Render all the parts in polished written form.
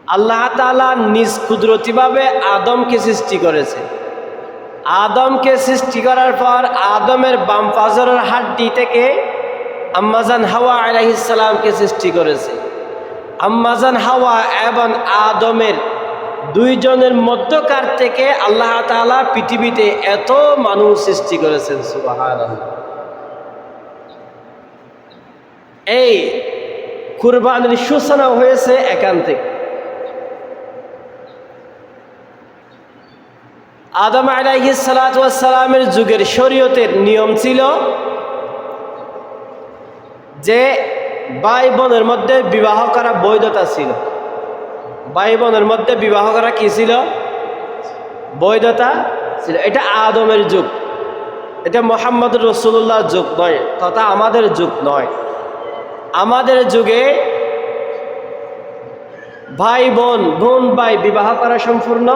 আল্লাহ তাআলা নিজ কুদরতিভাবে আদমকে সৃষ্টি করেছে। আদমকে সৃষ্টি করার পর আদমের বাম পাজরের হাড্ডি থেকে আম্মাজান হাওয়া আলাইহিস সালামকে সৃষ্টি করেছে। আম্মাজান হাওয়া এবং আদমের দুইজনের মধ্যকার থেকে আল্লাহ তাআলা পৃথিবীতে এত মানুষ সৃষ্টি করেছেন। সুবহানাল্লাহ। এই কুরবানির সূচনা হয়েছে এখান থেকে। আদম আলাইহিস সালাতু ওয়াস সালামের যুগের শরীয়তের নিয়ম ছিল যে ভাই বোনের মধ্যে বিবাহ করা বৈধতা ছিল। ভাই বোনের মধ্যে বিবাহ করা কি ছিল? বৈধতা ছিল। এটা আদমের যুগ, এটা মুহাম্মদ রাসূলুল্লাহর যুগ নয়, তথা আমাদের যুগ নয়। আমাদের যুগে ভাই বোন, বোন ভাই বিবাহ করা সম্পূর্ণ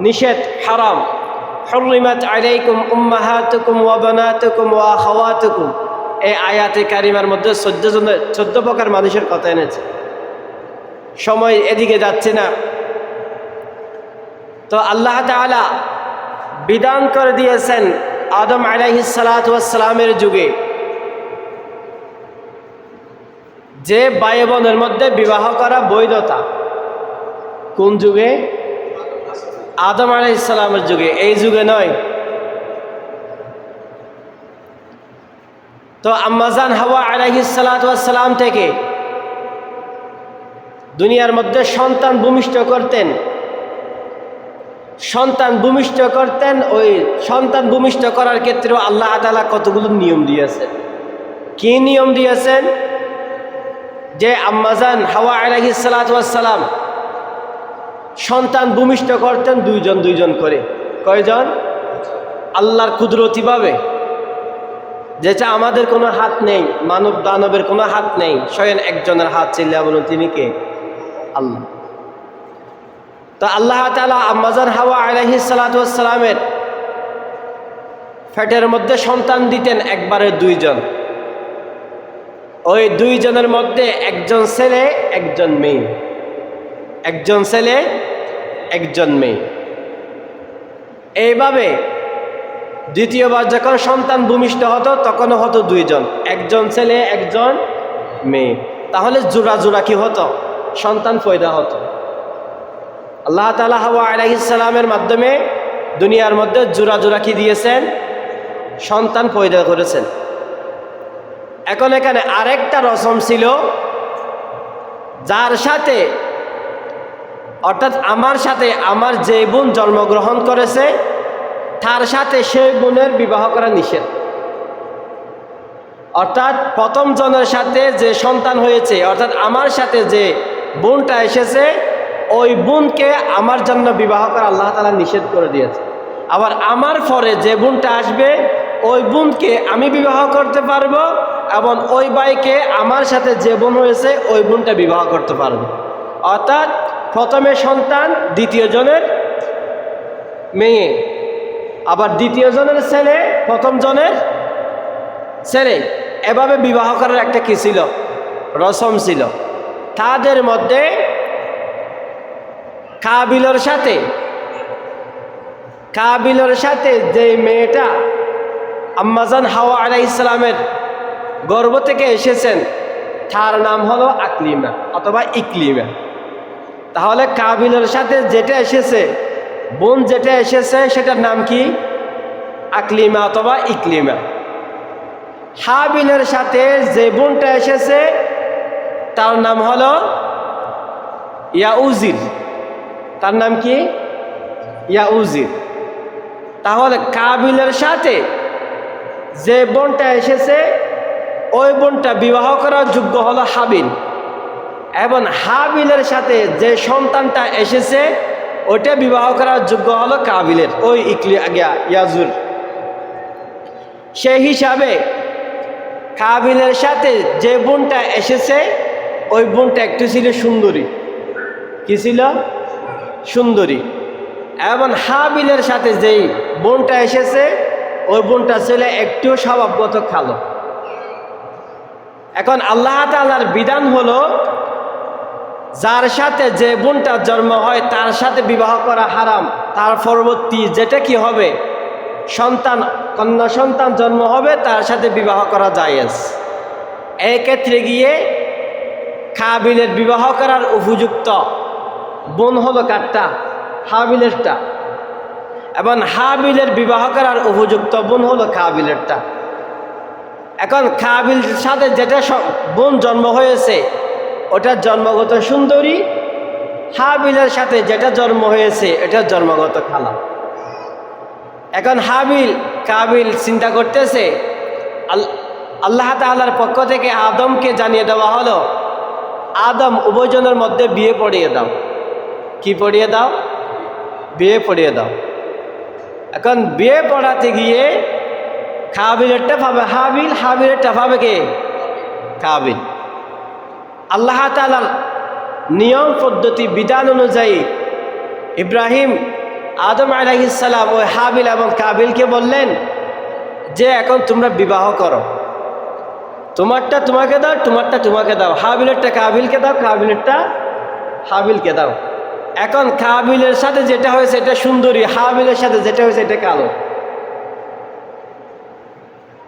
নিষেধ, হারাম। হুররিমাত আলাইকুম উম্মাহাতুকুম ওয়া বানাতুকুম ওয়া আখাওয়াতুকুম, এই আয়াতে কারিমার মধ্যে 14 প্রকার মানুষের কথা এনেছে। সময় এদিকে যাচ্ছে না, তো আল্লাহ তাআলা বিধান করে দিয়েছেন আদম আলাইহিস সালাতু ওয়াস সালামের যুগে যে ভাই বোনের মধ্যে বিবাহ করা বৈধতা। কোন যুগে? আদম আলাইহিস সালামের যুগে, এই যুগে নয়। তো আম্মাজান হাওয়া আলাইহিস সালাতু ওয়াস সালাম থেকে দুনিয়ার মধ্যে সন্তান ভূমিষ্ঠ করতেন। সন্তান ভূমিষ্ঠ করতেন, ওই সন্তান ভূমিষ্ঠ করার ক্ষেত্রেও আল্লাহ তাআলা কতগুলো নিয়ম দিয়েছেন। কি নিয়ম দিয়েছেন? যে আম্মাজান হাওয়া আলাইহিস সালাতু ওয়াস সালাম সন্তান ভূমিষ্ঠ করতেন দুইজন দুইজন করে। কয়জন? আল্লাহর কুদরতিভাবে, যেটা আমাদের কোনো হাত নেই, মানব দানবের কোনো হাত নেই, স্বয়ং একজনের হাত ছিল। বলুন তিনি কে? আল্লাহ। তো আল্লাহ তাআলা আম্মাজান হাওয়া আলাইহিস সালাতু ওয়াস সালামের পেটের মধ্যে সন্তান দিতেন একবারে দুইজন। ওই দুইজনের মধ্যে একজন ছেলে একজন মেয়ে, একজন ছেলে একজন মেয়ে। এইভাবে দ্বিতীয়বার যখন সন্তান ভূমিষ্ঠ হতো তখনও হতো দুইজন, একজন ছেলে একজন মেয়ে। তাহলে জোড়া জোড়া কি হতো? সন্তান পয়দা হতো। আল্লাহ তাআলা হাওয়া আলাইহিস সালামের মাধ্যমে দুনিয়ার মধ্যে জোড়া জোড়া কি দিয়েছেন? সন্তান পয়দা করেছেন। এখন এখানে আরেকটা রসম ছিল, যার সাথে অর্থাৎ আমার সাথে আমার যে বোন জন্মগ্রহণ করেছে তার সাথে সেই বোনের বিবাহ করা নিষেধ। অর্থাৎ প্রথম জনের সাথে যে সন্তান হয়েছে, অর্থাৎ আমার সাথে যে বোনটা এসেছে, ওই বোনকে আমার জন্য বিবাহ করা আল্লাহ তাআলা নিষেধ করে দিয়েছে। আবার আমার পরে যে বোনটা আসবে ওই বোনকে আমি বিবাহ করতে পারবো, এবং ওই ভাইকে আমার সাথে যে বোন হয়েছে ওই বোনটা বিবাহ করতে পারবো। অর্থাৎ প্রথমে সন্তান, দ্বিতীয় জনের মেয়ে, আবার দ্বিতীয় জনের ছেলে, প্রথম জনের ছেলে। এভাবে বিবাহ করার একটা কি ছিল? রসম ছিল। তাদের মধ্যে কাবিলের সাথে যে মেয়েটা আম্মাজান হাওয়া আলাইহিস সালামের গর্ভ থেকে এসেছেন তার নাম হলো আকলিমা অথবা ইকলিমা। তাহলে কাবিলের সাথে যেটা এসেছে, বোন যেটা এসেছে, সেটার নাম কি? আকলিমা অথবা ইকলিমা। হাবিলের সাথে যে বোনটা এসেছে তার নাম হলো ইয়াউজির। তার নাম কি? ইয়াউজির। তাহলে কাবিলের সাথে যে বোনটা এসেছে ওই বোনটা বিবাহ করার যোগ্য হলো হাবিল, এবং হাবিলের সাথে যে সন্তানটা এসেছে ওইটা বিবাহ করার যোগ্য হলো কাবিলের, ওই ইয়াজুর। সেই হিসাবে কাবিলের সাথে যে বোনটা এসেছে ওই বোনটা একটু ছিল সুন্দরী। কি ছিল? সুন্দরী। এবং হাবিলের সাথে যেই বোনটা এসেছে ওই বোনটা ছিল একটু স্বভাবগত কালো। এখন আল্লাহ তাআলার বিধান হলো যার সাথে যে বোনটার জন্ম হয় তার সাথে বিবাহ করা হারাম, তার পরবর্তী যেটা কি হবে, সন্তান, কন্যা সন্তান জন্ম হবে, তার সাথে বিবাহ করা জায়েজ। এই ক্ষেত্রে গিয়ে কাবিলের বিবাহ করার উপযুক্ত বোন হলো কারটা? হাবিলেরটা। এবং হাবিলের বিবাহ করার উপযুক্ত বোন হলো কাবিলেরটা। এখন কাবিল সাথে যেটা বোন জন্ম হয়েছে ওটার জন্মগত সুন্দরী, হাবিলের সাথে যেটা জন্ম হয়েছে এটার জন্মগত খালা। এখন কাবিল চিন্তা করতেছে, আল্লাহ তাআলার পক্ষ থেকে আদমকে জানিয়ে দেওয়া হলো, আদম উভয়জনের মধ্যে বিয়ে পড়িয়ে দাও। কি পড়িয়ে দাও? বিয়ে পড়িয়ে দাও। এখন বিয়ে পড়াতে গিয়ে কাবিলেরটা পাবে হাবিল, হাবিলেরটা পাবে কে? কাবিল। আল্লাহ তাআলার নিয়ম পদ্ধতি বিধান অনুযায়ী ইব্রাহিম আদম আলাইহিস সালাম ওই হাবিল এবং কাবিলকে বললেন যে এখন তোমরা বিবাহ করো, তোমারটা তোমাকে দাও, তোমারটা তোমাকে দাও, হাবিলেরটা কাবিলকে দাও, কাবিলেরটা হাবিলকে দাও। এখন কাবিলের সাথে যেটা হয়েছে এটা সুন্দরী, হাবিলের সাথে যেটা হয়েছে এটা কালো।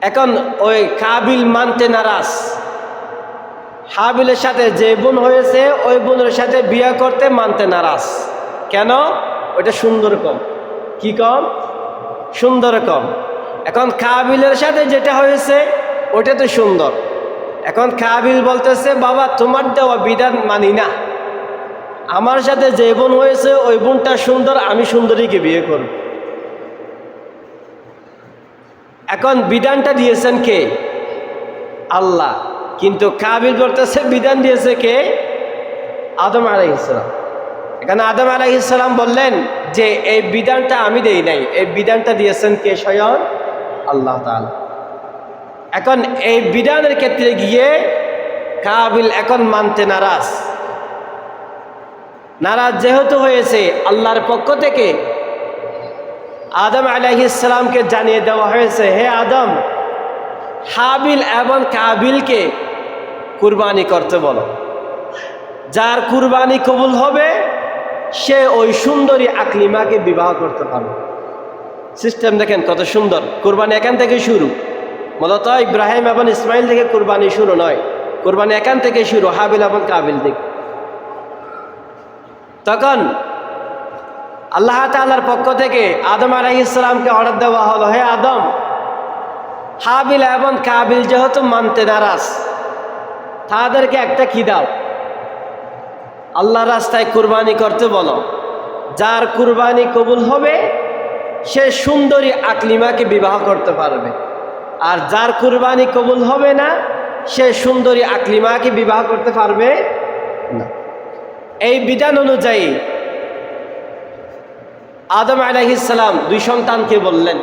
এখন ওই কাবিল মানতে নারাজ, হাবিলের সাথে যে বোন হয়েছে ওই বোনের সাথে বিয়ে করতে মানতে নারাজ। কেন? ওইটা সুন্দর কম। কি কম? সুন্দর কম। এখন কাবিলের সাথে যেটা হয়েছে ওটা তো সুন্দর। এখন কাবিল বলতেছে, বাবা তোমার দেওয়া বিধান মানি না, আমার সাথে যে বোন হয়েছে ওই বোনটা সুন্দর, আমি সুন্দরীকে বিয়ে করব। এখন বিধানটা দিয়েছেন কে? আল্লাহ। কিন্তু কাবিল বলতেছে বিধান দিয়েছে কে? আদম আলাইহিস সালাম। এখানে আদম আলাইহিস সালাম বললেন যে এই বিধানটা আমি দেই নাই, এই বিধানটা দিয়েছেন কে? স্বয়ং আল্লাহ তাআলা। এখন এই বিধানের ক্ষেত্রে গিয়ে কাবিল এখন মানতে নারাজ। নারাজ যেহেতু হয়েছে, আল্লাহর পক্ষ থেকে আদম আলাইহিস সালামকে জানিয়ে দেওয়া হয়েছে, হে আদম, হাবিল এবং কাবিলকে কুরবানি করতে বলো। যার কুরবানি কবুল হবে সে ওই সুন্দরী আকলিমাকে বিবাহ করতে পারবে। সিস্টেম দেখেন কত সুন্দর। কুরবানি এখান থেকে শুরু। মূলত ইব্রাহিম এবং ইসমাইল থেকে কুরবানি শুরু নয়, কুরবানি এখান থেকে শুরু, হাবিল এবং কাবিল থেকে। তখন আল্লাহ তাআলার পক্ষ থেকে আদম আলাইহিস সালামকে অর্ডার দেওয়া হলো, হে আদম, হাবিল এবং কাবিল যেহেতু মানতে নারাজ, তাদেরকে একটা কি দাও, আল্লাহর রাস্তায় কুরবানি করতে বলো। যার কুরবানি কবুল হবে সে সুন্দরী আকলিমাকে বিবাহ করতে পারবে, আর যার কুরবানি কবুল হবে না সে সুন্দরী আকলিমাকে বিবাহ করতে পারবে না। এই বিধান অনুযায়ী আদম আলাইহিস সালাম দুই সন্তানকে বললেন।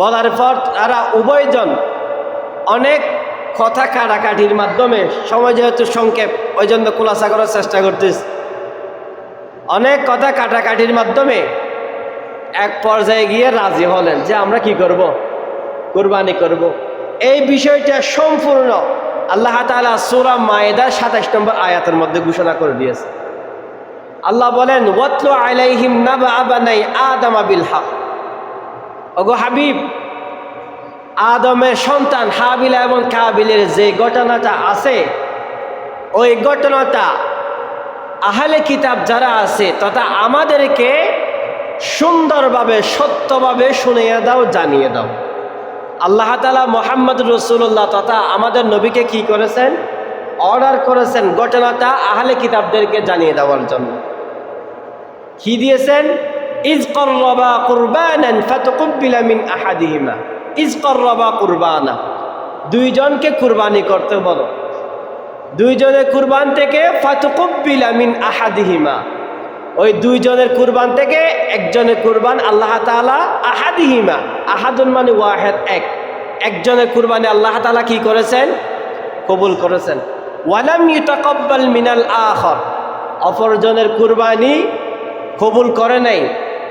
বলার পর তারা উভয়জন অনেক কথা কাটাকাটির মাধ্যমে, সময় যেহেতু সংক্ষেপ ওই জন্য খোলাসা করার চেষ্টা করতেছি, অনেক কথা কাটাকাটির মাধ্যমে এক পর্যায়ে গিয়ে রাজি হলেন যে আমরা কি করব? কুরবানি করব। এই বিষয়টা সম্পূর্ণ আল্লাহ তাআলা সূরা মায়েদার ২৭ নম্বর আয়াতের মধ্যে ঘোষণা করে দিয়েছে। আল্লাহ বলেন, ওয়াতলু আলাইহিম নাবা বানাই আদম বিল হক। ওগো হাবিব, আদমের সন্তান হাবিল এবং কাবিলের যে ঘটনাটা আছে ওই ঘটনাটা আহলে কিতাব যারা আছে তথা আমাদেরকে সুন্দরভাবে সত্যভাবে শুনিয়ে দাও, জানিয়ে দাও। আল্লাহ তাআলা মুহাম্মদ রাসূলুল্লাহ তথা আমাদের নবীকে কি করেছেন? অর্ডার করেছেন ঘটনাটা আহলে কিতাবদেরকে জানিয়ে দেওয়ার জন্য। কি দিয়েছেন? ইজ করবা কুরবানান ফাতুকবিলা মিন আহাদিহিমা। ইজ করবা কুরবানা, দুইজনকে কুরবানি করতে বলো। দুইজনের কুরবান থেকে ফাতুকবিলা মিন আহাদিহিমা, ওই দুইজনের কুরবান থেকে একজনের কুরবান আল্লাহ তাআলা, আহাদিহিমা, আহাদুন মানে ওয়াহিদ, একজনের কুরবানি আল্লাহ তাআলা কি করেছেন? কবুল করেছেন। ওয়ালাম ইউতাকাব্বাল মিনাল আখর, অপরজনের কুরবানি কবুল করে নাই।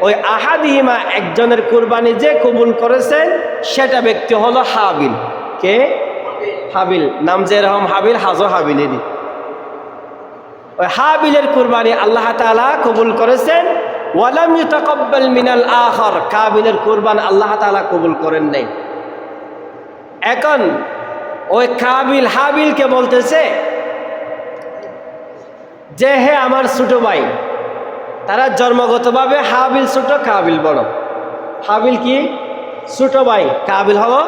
ওই আহাদিহিমা একজনের কুরবানি যে কবুল করেছেন সেটা ব্যক্তি হলো হাবিল। কে? হাবিল। নাম যেরকম হাবিল, হাজো হাবিলেরই। ওই হাবিলের কুরবানি আল্লাহ তাআলা কবুল করেছেন, ওয়ালাম ইউতাকাব্বাল মিনাল আখার, কাবিলের কুরবান আল্লাহ তাআলা কবুল করেন নাই। এখন ওই কাবিল হাবিলকে বলতেছে যে হে আমার ছোট ভাই, তারা জন্মগতভাবে হাবিল ছোট, কাবিল বড়। হাবিল কি ছোট ভাই, কাবিল হলো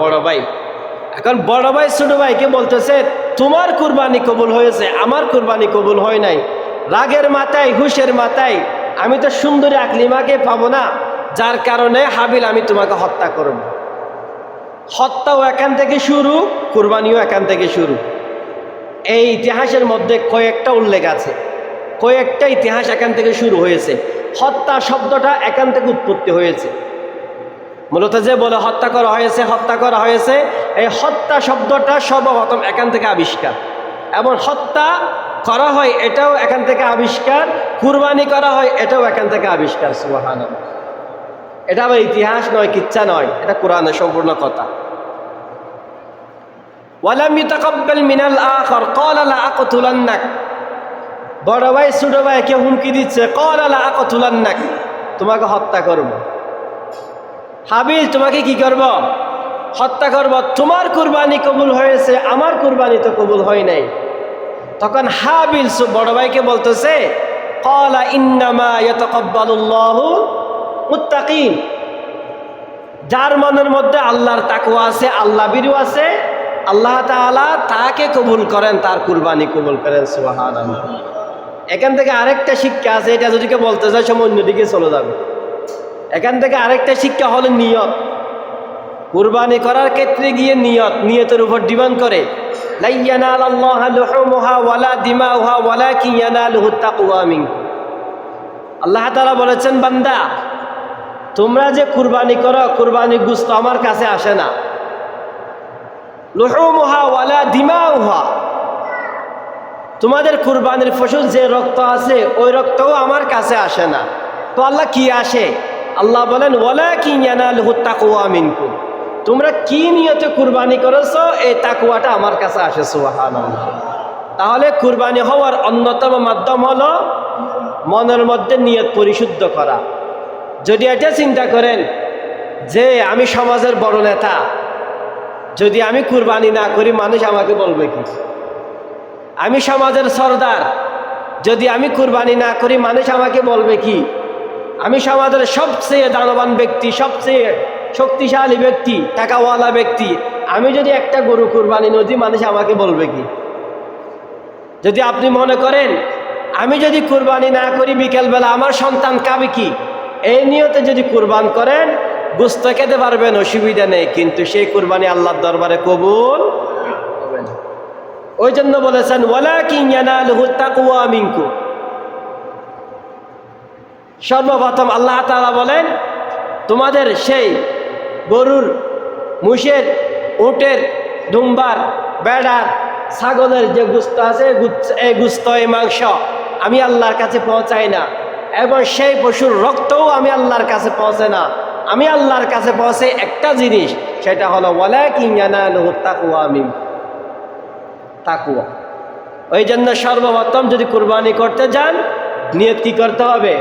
বড় ভাই। এখন বড় ভাই ছোট ভাইকে বলতেছে তোমার কুরবানি কবুল হয়েছে, আমার কুরবানি কবুল হয় নাই। রাগের মাথায়, হুশের মাথায়, আমি তো সুন্দরী আকলিমাকে পাবো না, যার কারণে হাবিল আমি তোমাকে হত্যা করব। হত্যাও এখান থেকে শুরু, কুরবানিও এখান থেকে শুরু। এই ইতিহাসের মধ্যে কয়েকটা উল্লেখ আছে, কয়েকটা ইতিহাস এখান থেকে শুরু হয়েছে। হত্যা শব্দটা এখান থেকে উৎপত্তি হয়েছে। মূলত যে বলে হত্যা করা হয়েছে, হত্যা করা হয়েছে, এই হত্যা শব্দটা সর্বপ্রথম এখান থেকে আবিষ্কার, এবং হত্যা করা হয় এটাও এখান থেকে আবিষ্কার, কুরবানি করা হয় এটাও এখান থেকে আবিষ্কার। সুবহানাল্লাহ। এটা আবার ইতিহাস নয়, কিচ্ছা নয়, এটা কোরআনের সম্পূর্ণ কথা। ওয়ালাম ইউতাকাব্বাল মিনাল আখার ক্বালা লা আকতুলান্নাক, বড় ভাই ছোট ভাইকে হুমকি দিচ্ছে, ক্বালা লা আকতুলান্নাক, তোমাকে হত্যা করব। হাবিল তোমাকে কি করব? হত্যা করব। তোমার কুরবানি কবুল হয়েছে, আমার কুরবানি তো কবুল হয় নাই। তখন হাবিল বড় ভাইকে বলতেছে ক্বালা ইন্নামা ইয়াতাকাব্বালুল্লাহু মুত্তাকিন, যার মনের মধ্যে আল্লাহর তাকওয়া আছে, আল্লাহ ভীরু আছে, আল্লাহ তাআলা তাকে কবুল করেন, তার কুরবানি কবুল করেন। সুবহানাল্লাহ। এখান থেকে আরেকটা শিক্ষা আছে, এটা যদি কেউ বলতে চায় সময় অন্যদিকে চলে যাবে। এখান থেকে আরেকটা শিক্ষা হলো নিয়ত। কুরবানি করার ক্ষেত্রে গিয়ে নিয়তের উপর ডিমান্ড করে। লা ইয়ানালাল্লাহু লুহুমুহা ওয়ালা দিমাউহা ওয়ালাকিন ইয়ানালুহুত তাকওয়া মিনকুম। আল্লাহ তাআলা বলেছেন, বান্দা তোমরা যে কুরবানি করো, কুরবানি গোশত আমার কাছে আসে না। লুহুমুহা ওয়ালা দিমাউহা, তোমাদের কুরবানির ফসল যে রক্ত আছে ওই রক্তও আমার কাছে আসে না। তো আল্লাহ কি আসে? আল্লাহ বলেন ওয়ালাকিন ইয়ানালুহুত তাকওয়া মিনকুম, তোমরা কি নিয়তে কুরবানি করেছো এই তাকওয়াটা আমার কাছে আসে। সুবহানাল্লাহ। তাহলে কুরবানি হওয়ার অন্যতম মাধ্যম হলো মনের মধ্যে নিয়ত পরিশুদ্ধ করা। যদি এটা চিন্তা করেন যে আমি সমাজের বড় নেতা, যদি আমি কুরবানি না করি মানুষ আমাকে বলবে কি? আমি সমাজের সরদার, যদি আমি কুরবানি না করি মানুষ আমাকে বলবে কি? আমি সমাজের সবচেয়ে দানবান ব্যক্তি, সবচেয়ে শক্তিশালী ব্যক্তি, টাকাওয়ালা ব্যক্তি, আমি যদি একটা গরু কুরবানি না দিই মানুষ আমাকে বলবে কি? যদি আপনি মনে করেন আমি যদি কুরবানি না করি বিকেলবেলা আমার সন্তান খাবে কি, এই নিয়তে যদি কুরবান করেন গোশত খেতে পারবেন, অসুবিধা নেই, কিন্তু সেই কুরবানি আল্লাহর দরবারে কবুল হবে না। ওই জন্য বলেছেন ওয়ালাকিন ইয়ানালুহুত তাকওয়া মিনকুম। সর্বপ্রথম আল্লাহ তাআলা বলেন তোমাদের সেই গরুর, মুষের, উটের, দুম্বার, বেড়ার, ছাগলের যে গোশত আছে এই গোশত, এই মাংস আমি আল্লাহর কাছে পৌঁছাই না, এবং সেই পশুর রক্তও আমি আল্লাহর কাছে পৌঁছে না। আমি আল্লাহর কাছে পৌঁছে একটা জিনিস, সেটা হলো ওয়ালাকিন ইয়ানালুহুত তাকওয়া মিনকুম, তাকওয়া। ওই জন্য সর্বপ্রথম যদি কুরবানি করতে যান নিয়ত কি করতে হবে?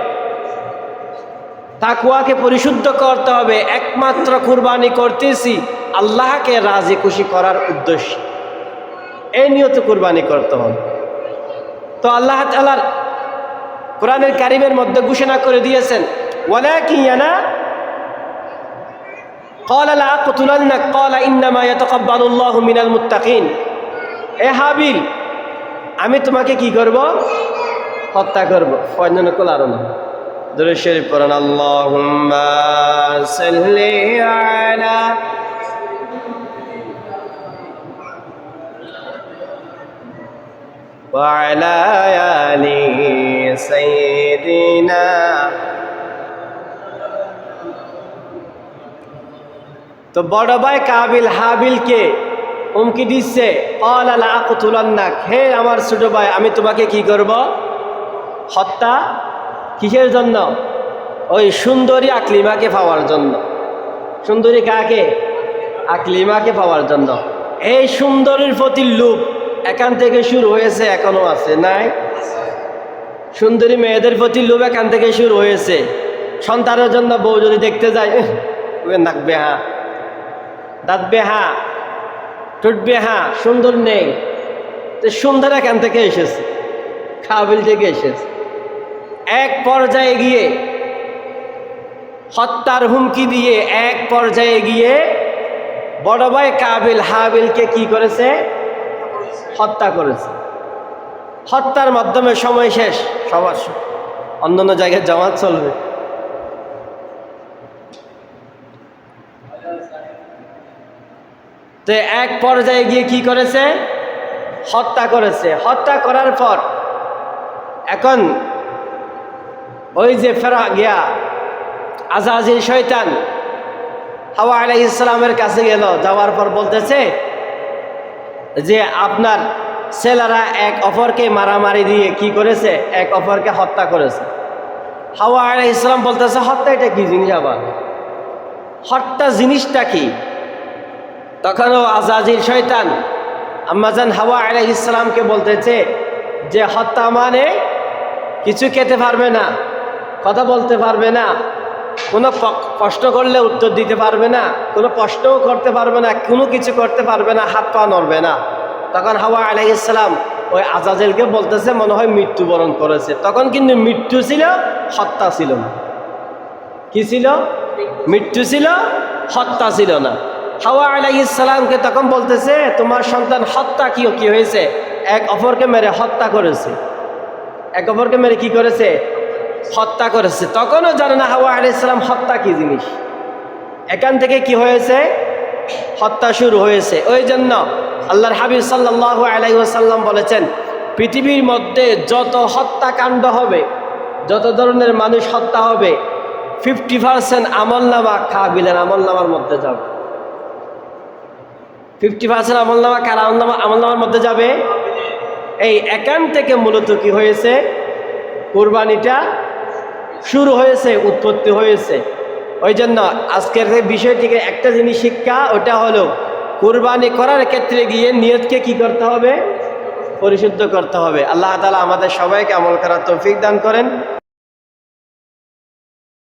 তাকওয়াকে পরিশুদ্ধ করতে হবে। একমাত্র কুরবানি করতেছি আল্লাহকে রাজি খুশি করার উদ্দেশ্যে, এই নিয়তে কুরবানি করতে হবে। তো আল্লাহ তাআলার কোরআনের কারিমের মধ্যে ঘোষণা করে দিয়েছেন ওয়ালাকিন ইয়ানা ক্বালা লা আকতুলান্নাক ক্বালা ইন্নামা ইয়াতাকাব্বালুল্লাহু মিনাল মুত্তাকিন। এ হাবিল আমি তোমাকে কি করব? হত্যা করব। ফয়জনকুল আরো না দরুদ শরীফ পড়েন। আল্লাহুম্মা সাল্লি আলা ওয়া আলা আলি সাইয়্যিদিনা। তো বড় ভাই কাবিল হাবিলকে হুমকি দিচ্ছে ক্বালা লা আকতুলান্নাক, হে আমার ছোট ভাই আমি তোমাকে কি করব? হত্যা। কিসের জন্য? ওই সুন্দরী আকলিমাকে পাওয়ার জন্য। সুন্দরী কাকে? আকলিমাকে পাওয়ার জন্য। এই সুন্দরীর প্রতি লোভ এখান থেকে শুরু হয়েছে, এখনো আছে নাই? সুন্দরী মেয়েদের প্রতি লোভ এখান থেকে শুরু হয়েছে। সন্তানের জন্য বউ যদি দেখতে যায়, নাক বেহা, দাঁত বেহা, ঠোঁট বেহা, সুন্দর নেই। তো সুন্দর এখান থেকে এসেছে, কাবিল থেকে এসেছে। এক পর্যায়ে গিয়ে হত্যার হুমকি দিয়ে এক পর্যায়ে গিয়ে বড় ভাই কাবিল হাবিলকে কি করেছে? হত্যা করেছে। হত্যার মাধ্যমে সময় শেষ, সবার অন্যান্য জায়গায় জামাত চলবে। তো এক পর্যায়ে গিয়ে কি করেছে? হত্যা করেছে। হত্যা করার পর এখন ওই যে ফেরা গিয়া আজাজিল শয়তান হাওয়া আলাইহিস সালামের কাছে গেল। যাওয়ার পর বলতেছে যে আপনার ছেলেরা এক অপরকে মারামারি দিয়ে কি করেছে? এক অপরকে হত্যা করেছে। হাওয়া আলাইহিস সালাম বলতেছে হত্যা এটা কি জিনিস? আবার হত্যা জিনিসটা কি? তখনও আজাজিল শয়তান আম্মাজান হাওয়া আলাইহিস সালামকে বলতেছে যে হত্যা মানে কিছু খেতে পারবে না, কথা বলতে পারবে না, কোনো প্রশ্ন করলে উত্তর দিতে পারবে না, কোনো প্রশ্নও করতে পারবে না, কোনো কিছু করতে পারবে না, হাত পা নড়বে না। তখন হাওয়া আলাইহিস সালাম ওই আজাজিলকে বলতেছে মনে হয় মৃত্যুবরণ করেছে। তখন কিন্তু মৃত্যু ছিল, হত্যা ছিল না। কি ছিল? মৃত্যু ছিল, হত্যা ছিল না। হাওয়া আলাইহিস সালামকে তখন বলতেছে তোমার সন্তান হত্যা কি হয়েছে? এক অপরকে মেরে হত্যা করেছে। এক অপরকে মেরে কি করেছে? হত্যা করেছে। তখনও জানে না হাওয়া আলাইহিস সালাম হত্যা কি জিনিস। এখান থেকে কি হয়েছে? হত্যা শুরু হয়েছে। ওই জন্য আল্লাহর হাবিব সাল্লাল্লাহু আলাইহি ওয়াসাল্লাম বলেছেন পৃথিবীর মধ্যে যত হত্যাকাণ্ড হবে, যত ধরনের মানুষ হত্যা হবে, 50% আমলনামা কাবিলের আমলনামার মধ্যে যাবে। 50% আমলনামা কার আমলনামার মধ্যে যাবে? এই এখান থেকে মূলত কি হয়েছে? কুরবানিটা শুরু হয়েছে, উৎপত্তি হয়েছে। ওই জন্য আজকের বিষয়টিকে একটা জিনিস শিক্ষা, ওটা হলো কুরবানি করার ক্ষেত্রে গিয়ে নিয়তকে কি করতে হবে? পরিশুদ্ধ করতে হবে। আল্লাহ তাআলা আমাদের সবাইকে আমল করার তৌফিক দান করেন।